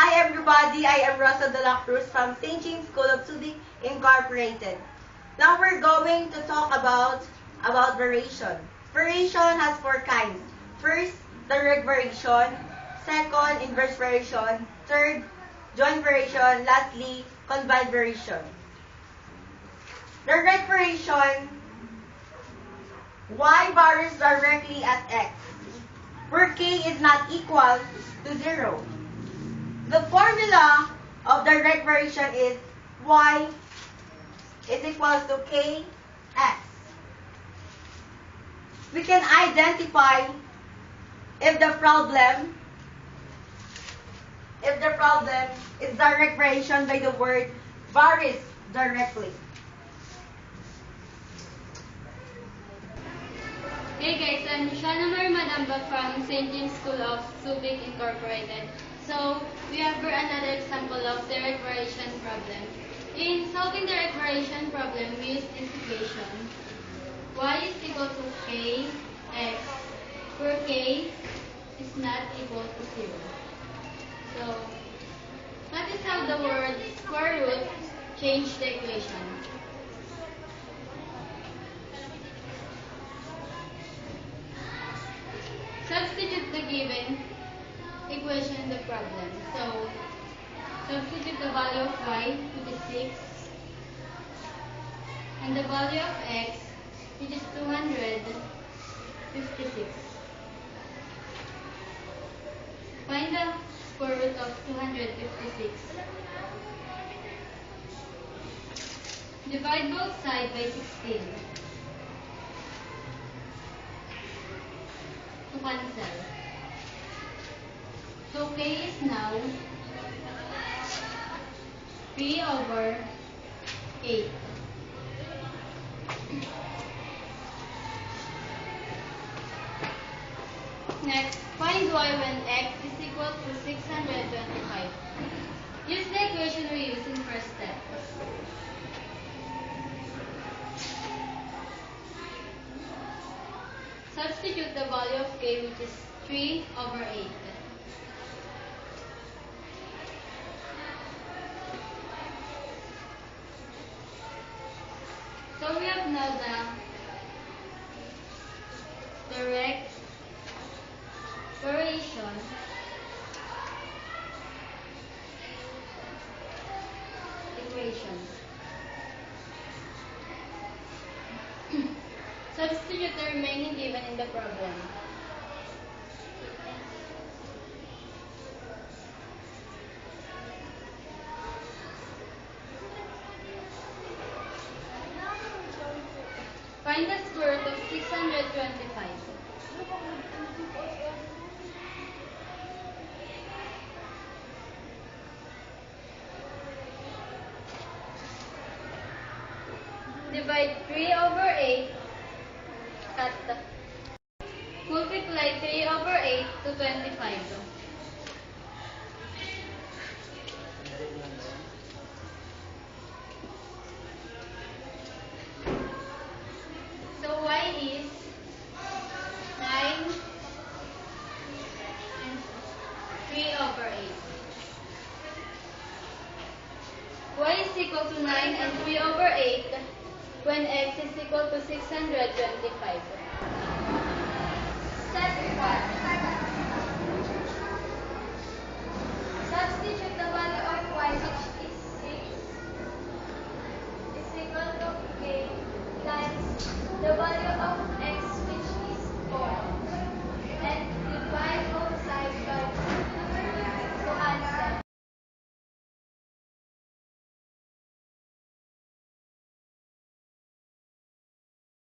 Hi everybody, I am Rosa de la Cruz from St. James School of Subic Incorporated. Now we're going to talk about variation. Variation has four kinds. First, direct variation. Second, inverse variation. Third, joint variation. Lastly, combined variation. Direct variation, y varies directly at x, where k is not equal to 0. The formula of direct variation is y is equal to kx. We can identify if the problem is direct variation by the word varies directly. Hey guys, I'm Shana Madamba from St. James School of Subic Incorporated. So, we have here another example of direct variation problem. In solving direct variation problem, we use this equation. Y is equal to kx, where k is not equal to 0. So, notice how the word square root changed the equation. Substitute the given equation in the problem. So, substitute the value of y, which is 6, and the value of x, which is 256. Find the square root of 256. Divide both sides by 16. To cancel. So k is now 3 over 8. Next, find y when x is equal to 625. Use the equation we used in first step. Substitute the value of k, which is 3 over 8. So we have now the direct variation equation. Substitute the remaining given in the problem. Find the square root of 625. Divide 3 over 8 multiply 3 over 8 to 25. So y is 9 and 3 over 8. Y is equal to 9 and 3 over 8 when x is equal to 625.